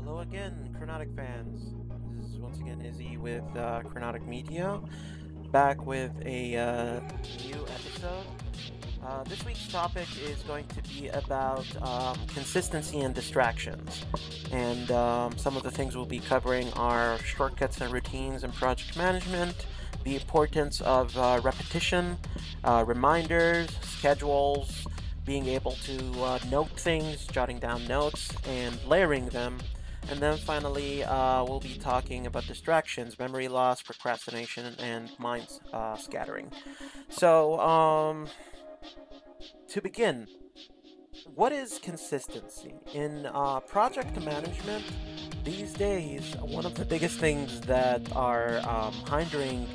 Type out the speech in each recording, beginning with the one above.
Hello again, Kronotiq fans. This is once again Izzy with Kronotiq Media, back with a new episode. This week's topic is going to be about consistency and distractions. And some of the things we'll be covering are shortcuts and routines in project management, the importance of repetition, reminders, schedules, being able to note things, jotting down notes, and layering them. And then finally, we'll be talking about distractions, memory loss, procrastination, and mind scattering. So, to begin, what is consistency? In project management, these days, one of the biggest things that are hindering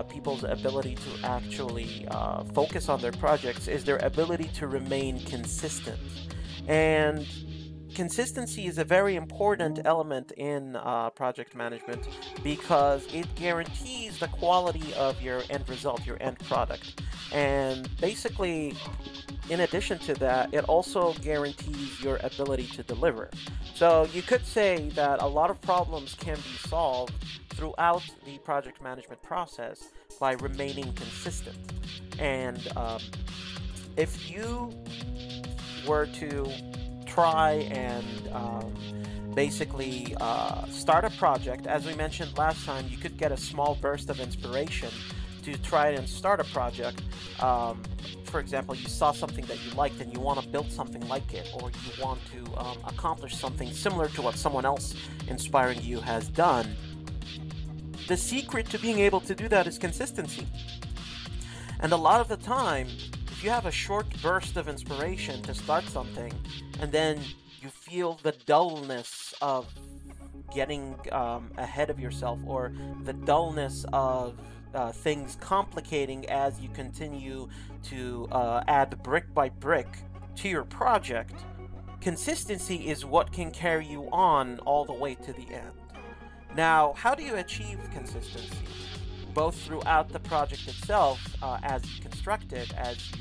people's ability to actually focus on their projects is their ability to remain consistent. And consistency is a very important element in project management because it guarantees the quality of your end result, your end product. And basically, in addition to that, it also guarantees your ability to deliver. So you could say that a lot of problems can be solved throughout the project management process by remaining consistent. And if you were to try and basically start a project, as we mentioned last time, you could get a small burst of inspiration to try and start a project. For example, you saw something that you liked and you want to build something like it, or you want to accomplish something similar to what someone else inspiring you has done. The secret to being able to do that is consistency. And a lot of the time, if you have a short burst of inspiration to start something, and then you feel the dullness of getting ahead of yourself, or the dullness of things complicating as you continue to add brick by brick to your project, consistency is what can carry you on all the way to the end. Now, how do you achieve consistency? Both throughout the project itself, as you construct it, as you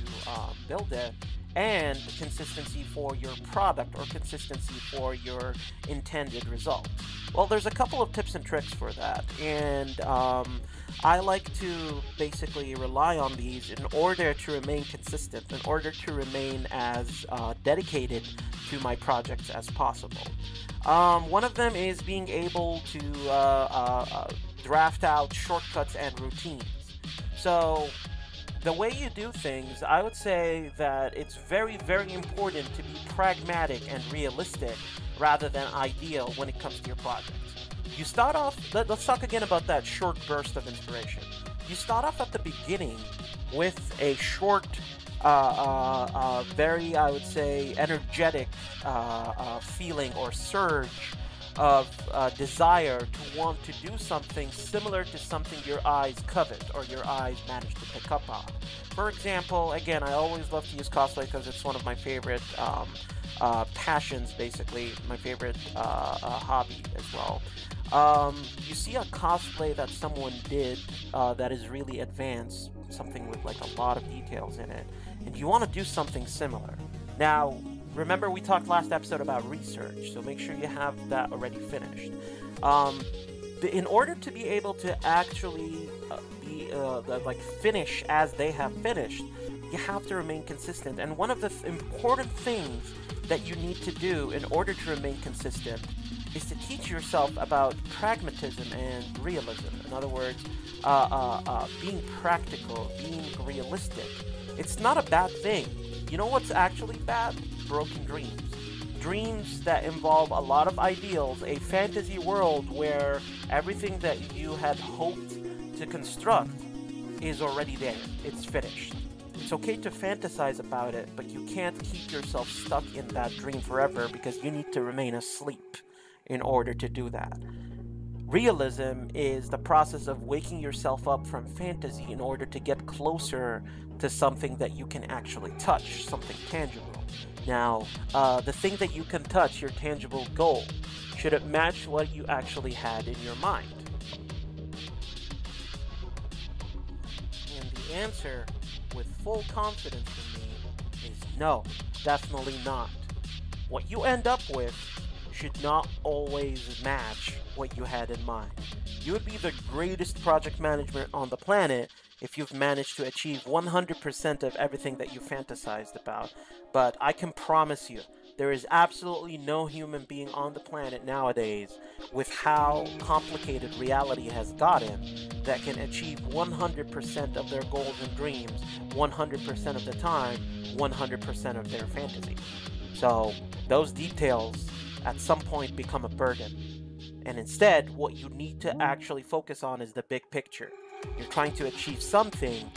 build it, and consistency for your product or consistency for your intended result. Well, there's a couple of tips and tricks for that, and I like to basically rely on these in order to remain consistent, in order to remain as dedicated to my projects as possible. One of them is being able to draft out shortcuts and routines. So the way you do things, I would say that it's very, very important to be pragmatic and realistic rather than ideal when it comes to your project. You start off, let's talk again about that short burst of inspiration. You start off at the beginning with a short, very, I would say, energetic feeling or surge of desire to want to do something similar to something your eyes covet or your eyes manage to pick up on. For example, again, I always love to use cosplay because it's one of my favorite passions, basically, my favorite hobby as well. You see a cosplay that someone did that is really advanced, something with like a lot of details in it, and you want to do something similar. Now, remember we talked last episode about research, so make sure you have that already finished. In order to be able to actually finish as they have finished, you have to remain consistent. And one of the important things that you need to do in order to remain consistent is to teach yourself about pragmatism and realism. In other words, being practical, being realistic. It's not a bad thing. You know what's actually bad? Broken dreams. Dreams that involve a lot of ideals, a fantasy world where everything that you had hoped to construct is already there. It's finished. It's okay to fantasize about it, but you can't keep yourself stuck in that dream forever because you need to remain asleep in order to do that. Realism is the process of waking yourself up from fantasy in order to get closer to something that you can actually touch, something tangible. Now, the thing that you can touch, your tangible goal, should it match what you actually had in your mind? And the answer, with full confidence from me, is no, definitely not. What you end up with should not always match what you had in mind. You would be the greatest project manager on the planet if you've managed to achieve 100% of everything that you fantasized about. But I can promise you, there is absolutely no human being on the planet nowadays, with how complicated reality has gotten, that can achieve 100% of their goals and dreams 100% of the time, 100% of their fantasy. So those details at some point become a burden. And instead, what you need to actually focus on is the big picture. You're trying to achieve something.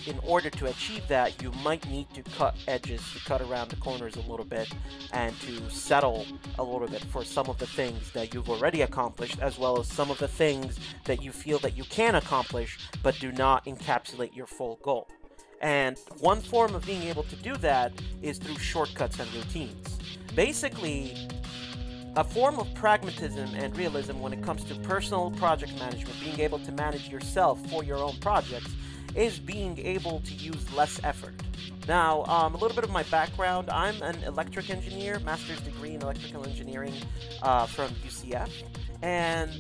In order to achieve that, you might need to cut edges, to cut around the corners a little bit, and to settle a little bit for some of the things that you've already accomplished, as well as some of the things that you feel that you can accomplish, but do not encapsulate your full goal. And one form of being able to do that is through shortcuts and routines. Basically, a form of pragmatism and realism when it comes to personal project management, being able to manage yourself for your own projects, is being able to use less effort. Now, a little bit of my background. I'm an electric engineer, master's degree in electrical engineering from UCF, and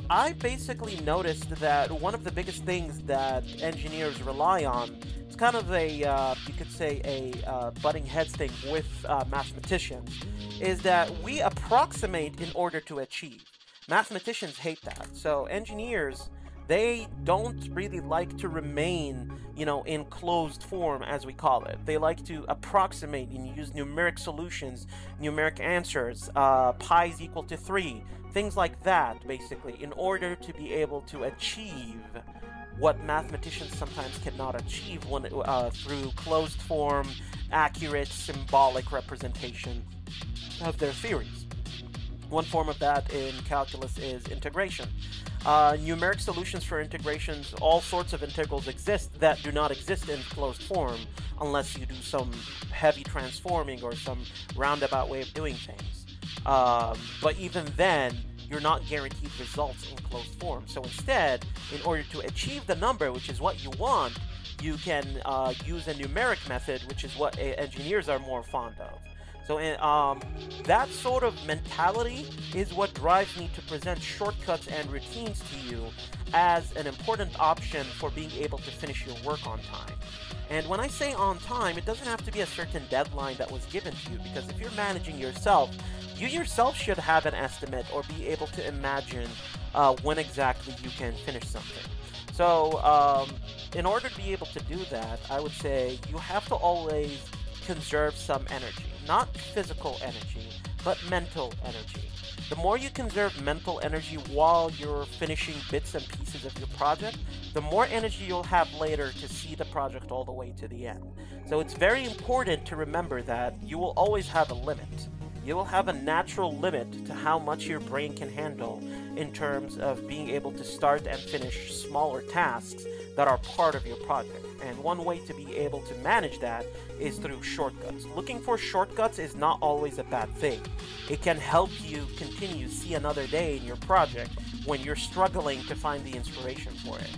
I basically noticed that one of the biggest things that engineers rely on, it's kind of a, you could say a butting heads thing with mathematicians, is that we approximate in order to achieve. Mathematicians hate that. So engineers, they don't really like to remain, in closed form, as we call it. They like to approximate and use numeric solutions, numeric answers, pi is equal to 3, things like that, basically, in order to be able to achieve what mathematicians sometimes cannot achieve through closed form, accurate, symbolic representation of their theories. One form of that in calculus is integration. Numeric solutions for integrations, all sorts of integrals exist that do not exist in closed form unless you do some heavy transforming or some roundabout way of doing things. But even then, you're not guaranteed results in closed form. So instead, in order to achieve the number, which is what you want, you can use a numeric method, which is what engineers are more fond of. So that sort of mentality is what drives me to present shortcuts and routines to you as an important option for being able to finish your work on time. And when I say on time, it doesn't have to be a certain deadline that was given to you, because if you're managing yourself, you yourself should have an estimate or be able to imagine when exactly you can finish something. So in order to be able to do that, I would say you have to always conserve some energy. Not physical energy, but mental energy. The more you conserve mental energy while you're finishing bits and pieces of your project, the more energy you'll have later to see the project all the way to the end. So it's very important to remember that you will always have a limit. You will have a natural limit to how much your brain can handle in terms of being able to start and finish smaller tasks that are part of your project. And one way to be able to manage that is through shortcuts. Looking for shortcuts is not always a bad thing. It can help you continue to see another day in your project when you're struggling to find the inspiration for it.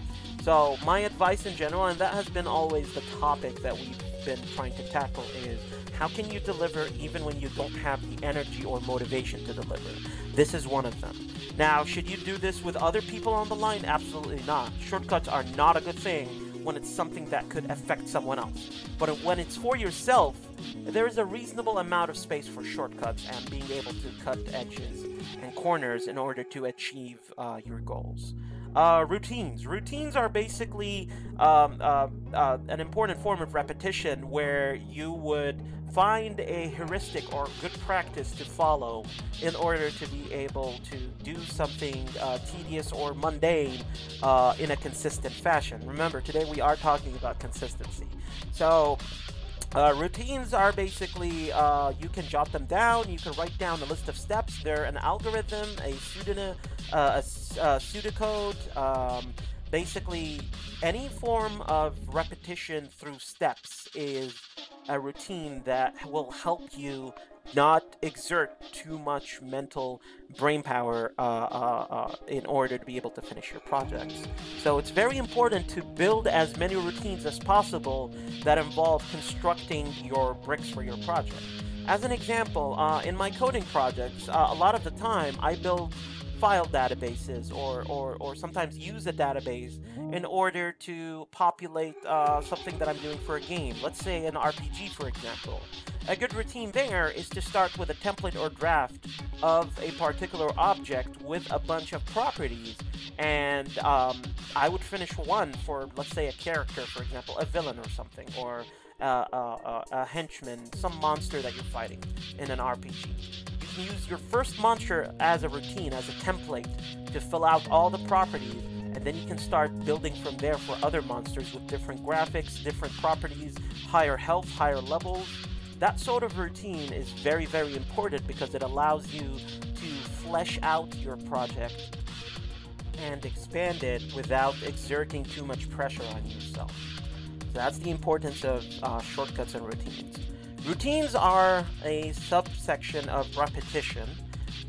So my advice in general, and that has been always the topic that we've been trying to tackle, is how can you deliver even when you don't have the energy or motivation to deliver? This is one of them. Now, should you do this with other people on the line? Absolutely not. Shortcuts are not a good thing when it's something that could affect someone else. But when it's for yourself, there is a reasonable amount of space for shortcuts and being able to cut edges and corners in order to achieve your goals. Routines. Routines are basically an important form of repetition where you would find a heuristic or good practice to follow in order to be able to do something tedious or mundane in a consistent fashion. Remember, today we are talking about consistency. So routines are basically, you can jot them down, you can write down a list of steps. They're an algorithm, a pseudocode. Basically, any form of repetition through steps is a routine that will help you not exert too much mental brain power in order to be able to finish your projects. So it's very important to build as many routines as possible that involve constructing your bricks for your project. As an example, in my coding projects, a lot of the time I build file databases or sometimes use a database in order to populate something that I'm doing for a game. Let's say an RPG, for example. A good routine there is to start with a template or draft of a particular object with a bunch of properties, and I would finish one for, let's say, a character, for example, a villain or something, or a henchman, some monster that you're fighting in an RPG. You can use your first monster as a routine, as a template, to fill out all the properties, and then you can start building from there for other monsters with different graphics, different properties, higher health, higher levels. That sort of routine is very, very important because it allows you to flesh out your project and expand it without exerting too much pressure on yourself. So that's the importance of shortcuts and routines. Routines are a subsection of repetition.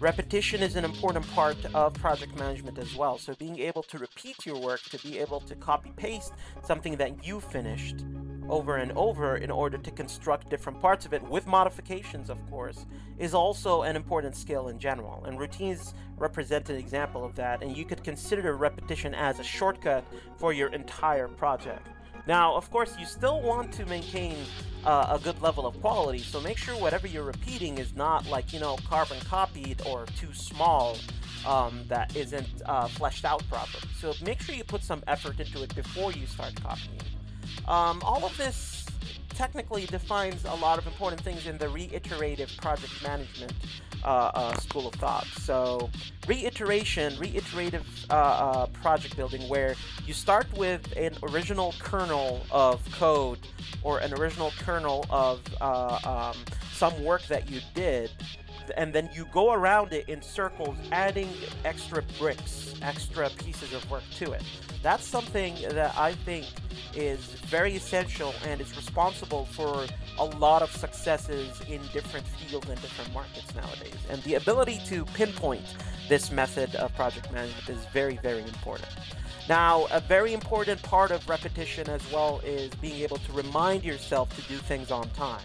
Repetition is an important part of project management as well. So being able to repeat your work, to be able to copy-paste something that you finished over and over in order to construct different parts of it with modifications, of course, is also an important skill in general. And routines represent an example of that, and you could consider repetition as a shortcut for your entire project. Now, of course, you still want to maintain a good level of quality, so make sure whatever you're repeating is not like, carbon copied or too small, that isn't fleshed out properly. So make sure you put some effort into it before you start copying. All of this technically defines a lot of important things in the reiterative project management school of thought. So reiterative project building, where you start with an original kernel of code or an original kernel of some work that you did, and then you go around it in circles, adding extra bricks, extra pieces of work to it. That's something that I think is very essential and is responsible for a lot of successes in different fields and different markets nowadays. And the ability to pinpoint this method of project management is very, very important. Now, a very important part of repetition as well is being able to remind yourself to do things on time.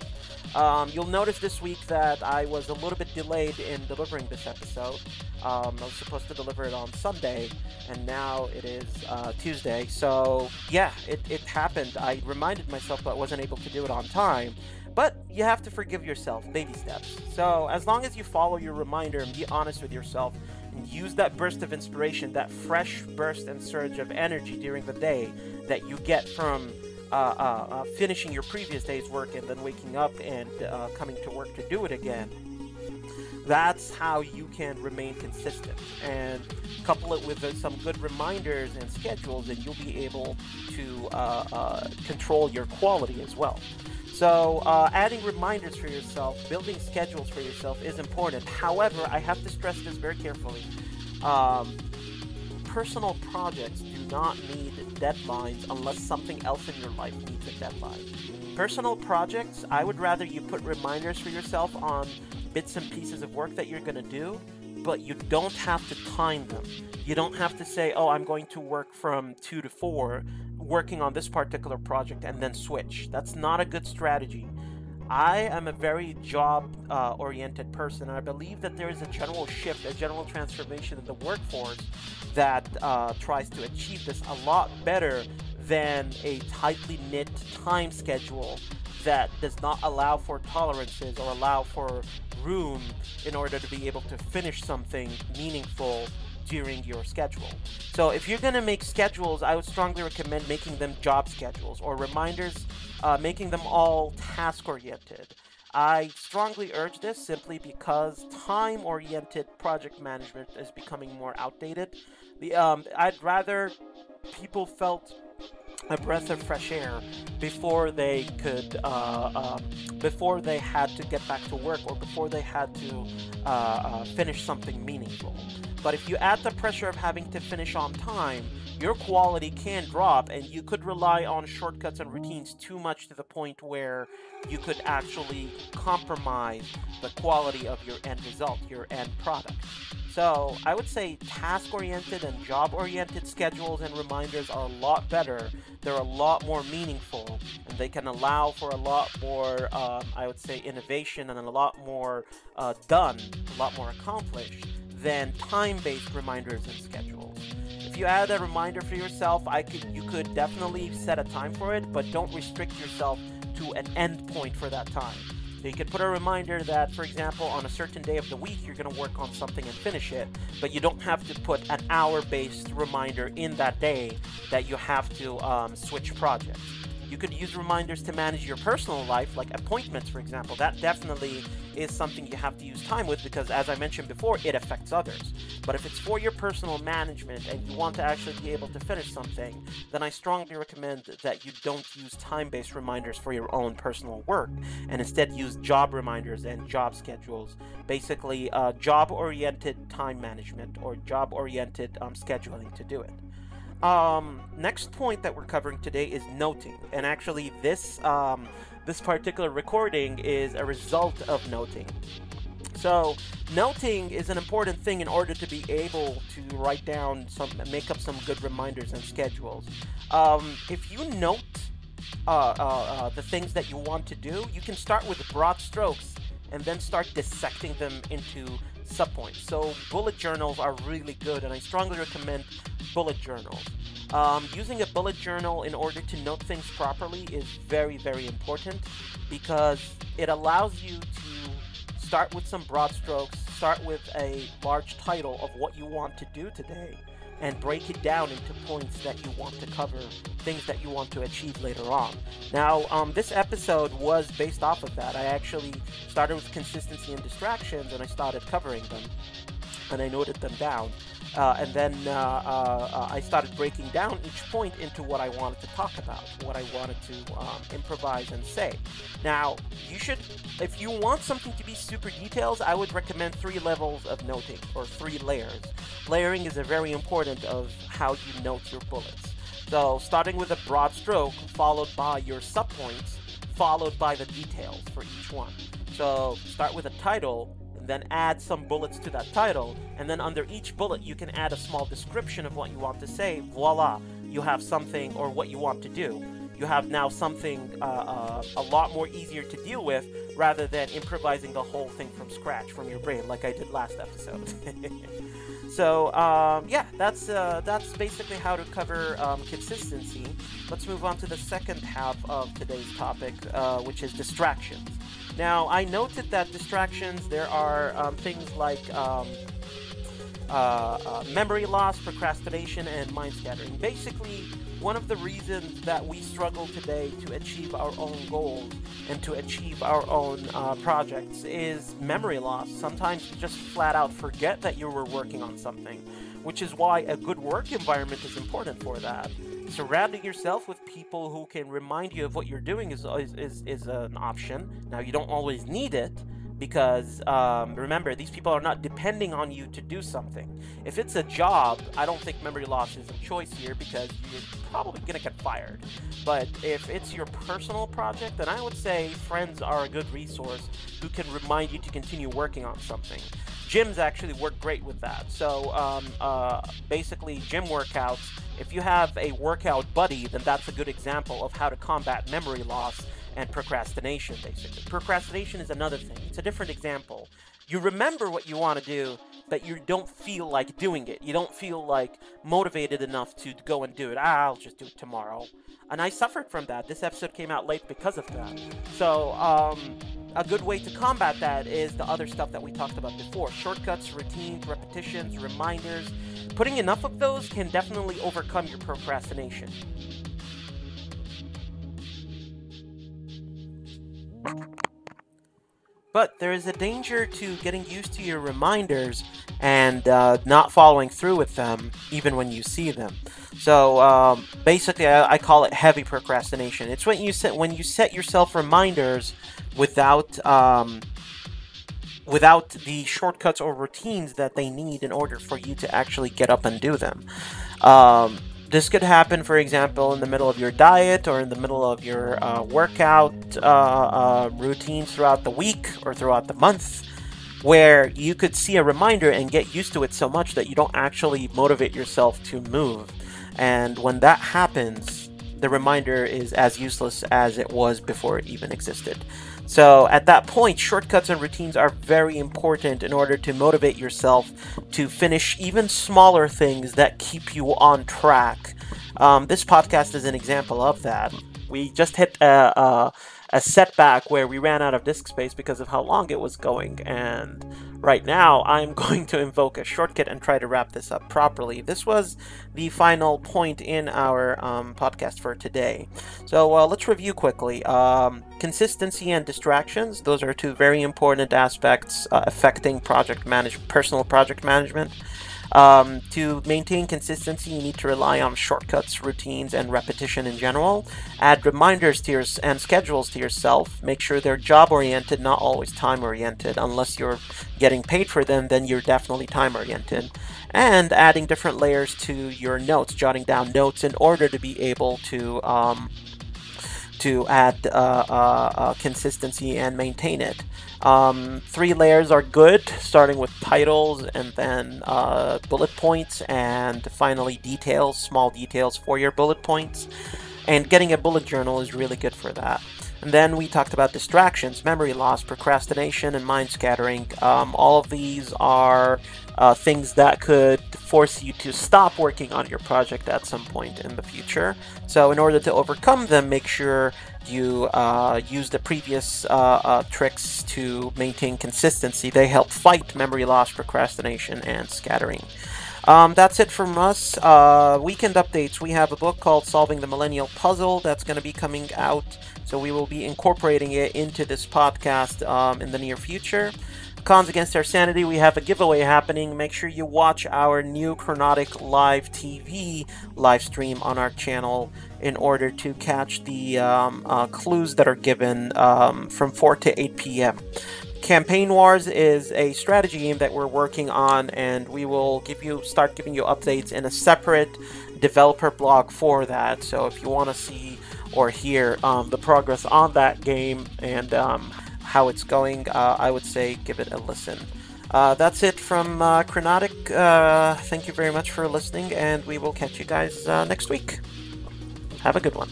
You'll notice this week that I was a little bit delayed in delivering this episode. I was supposed to deliver it on Sunday, and now it is Tuesday. So yeah, it happened. I reminded myself, but wasn't able to do it on time. But you have to forgive yourself, baby steps. So as long as you follow your reminder and be honest with yourself, and use that burst of inspiration, that fresh burst and surge of energy during the day that you get from finishing your previous day's work and then waking up and coming to work to do it again, that's how you can remain consistent. And couple it with some good reminders and schedules, and you'll be able to control your quality as well. So adding reminders for yourself, building schedules for yourself is important. However, I have to stress this very carefully. Personal projects do not need deadlines unless something else in your life needs a deadline. Personal projects, I would rather you put reminders for yourself on bits and pieces of work that you're going to do, but you don't have to time them. You don't have to say, oh, I'm going to work from 2 to 4 working on this particular project and then switch. That's not a good strategy. I am a very job-oriented person, and I believe that there is a general shift, a general transformation in the workforce that tries to achieve this a lot better than a tightly knit time schedule that does not allow for tolerances or allow for room in order to be able to finish something meaningful during your schedule. So if you're going to make schedules, I would strongly recommend making them job schedules or reminders, making them all task-oriented. I strongly urge this simply because time-oriented project management is becoming more outdated. I'd rather people felt a breath of fresh air before they could, before they had to get back to work or before they had to finish something meaningful. But if you add the pressure of having to finish on time, your quality can drop, and you could rely on shortcuts and routines too much to the point where you could actually compromise the quality of your end result, your end product. So I would say task-oriented and job-oriented schedules and reminders are a lot better. They're a lot more meaningful, and They can allow for a lot more, I would say, innovation and a lot more done, a lot more accomplished than time-based reminders and schedules. If you add a reminder for yourself, you could definitely set a time for it, but don't restrict yourself to an end point for that time. So you could put a reminder that, for example, on a certain day of the week, you're going to work on something and finish it, but you don't have to put an hour-based reminder in that day that you have to switch projects. You could use reminders to manage your personal life, like appointments, for example. That definitely is something you have to use time with because, as I mentioned before, it affects others. But if it's for your personal management and you want to actually be able to finish something, then I strongly recommend that you don't use time-based reminders for your own personal work and instead use job reminders and job schedules. Basically, job-oriented time management or job-oriented scheduling to do it. Next point that we're covering today is noting, and actually this particular recording is a result of noting. So noting is an important thing in order to be able to write down make up some good reminders and schedules. If you note the things that you want to do, you can start with broad strokes and then start dissecting them into subpoints. So bullet journals are really good, and I strongly recommend bullet journals. Using a bullet journal in order to note things properly is very, very important because it allows you to start with some broad strokes, start with a large title of what you want to do today, and break it down into points that you want to cover, things that you want to achieve later on. Now, this episode was based off of that. I actually started with consistency and distractions, and I started covering them, and I noted them down. And then I started breaking down each point into what I wanted to talk about, what I wanted to improvise and say. Now, if you want something to be super detailed, I would recommend 3 levels of noting, or 3 layers. Layering is a very important of how you note your bullets. So, starting with a broad stroke, followed by your subpoints, followed by the details for each one. So, start with a title, then add some bullets to that title, and then under each bullet you can add a small description of what you want to say. Voila, you have something, or what you want to do. You have now something a lot more easier to deal with rather than improvising the whole thing from scratch from your brain like I did last episode. So yeah, that's basically how to cover consistency. Let's move on to the second half of today's topic, which is distractions. Now, I noted that distractions, there are things like memory loss, procrastination, and mind scattering. Basically, one of the reasons that we struggle today to achieve our own goals and to achieve our own projects is memory loss. Sometimes you just flat out forget that you were working on something, which is why a good work environment is important for that. Surrounding yourself with people who can remind you of what you're doing is an option. Now, you don't always need it because, remember, these people are not depending on you to do something. If it's a job, I don't think memory loss is a choice here because you're probably going to get fired. But if it's your personal project, then I would say friends are a good resource who can remind you to continue working on something. Gyms actually work great with that. So basically, gym workouts, if you have a workout buddy, then that's a good example of how to combat memory loss and procrastination, basically. Procrastination is another thing. It's a different example. You remember what you want to do, but you don't feel like doing it. You don't feel like motivated enough to go and do it. I'll just do it tomorrow. And I suffered from that. This episode came out late because of that. So, a good way to combat that is the other stuff that we talked about before. Shortcuts, routines, repetitions, reminders. Putting enough of those can definitely overcome your procrastination. But there is a danger to getting used to your reminders and not following through with them, even when you see them. So basically, I call it heavy procrastination. It's when you set yourself reminders without the shortcuts or routines that they need in order for you to actually get up and do them. This could happen, for example, in the middle of your diet or in the middle of your workout routines throughout the week or throughout the month, where you could see a reminder and get used to it so much that you don't actually motivate yourself to move. And when that happens, the reminder is as useless as it was before it even existed. So at that point, shortcuts and routines are very important in order to motivate yourself to finish even smaller things that keep you on track. This podcast is an example of that. We just hit a setback where we ran out of disk space because of how long it was going, and right now I'm going to invoke a shortcut and try to wrap this up properly. This was the final point in our podcast for today. So let's review quickly. Consistency and distractions, those are two very important aspects affecting personal project management. To maintain consistency, you need to rely on shortcuts, routines, and repetition in general. Add reminders to and schedules to yourself. Make sure they're job-oriented, not always time-oriented. Unless you're getting paid for them, then you're definitely time-oriented. And adding different layers to your notes, jotting down notes in order to be able to add consistency and maintain it. 3 layers are good, starting with titles and then bullet points, and finally details, small details for your bullet points. And getting a bullet journal is really good for that. And then we talked about distractions, memory loss, procrastination, and mind scattering. All of these are things that could force you to stop working on your project at some point in the future. So in order to overcome them, make sure you use the previous tricks to maintain consistency. They help fight memory loss, procrastination, and scattering. That's it from us. Weekend updates. We have a book called Solving the Millennial Puzzle that's going to be coming out, so we will be incorporating it into this podcast in the near future. Cons Against Our Sanity, we have a giveaway happening. Make sure you watch our new Kronotiq live TV live stream on our channel in order to catch the clues that are given from 4 to 8 p.m. Campaign Wars is a strategy game that we're working on, and we will start giving you updates in a separate developer blog for that. So if you want to see or hear the progress on that game and how it's going, I would say give it a listen. That's it from Kronotiq. Thank you very much for listening, and we will catch you guys next week. Have a good one.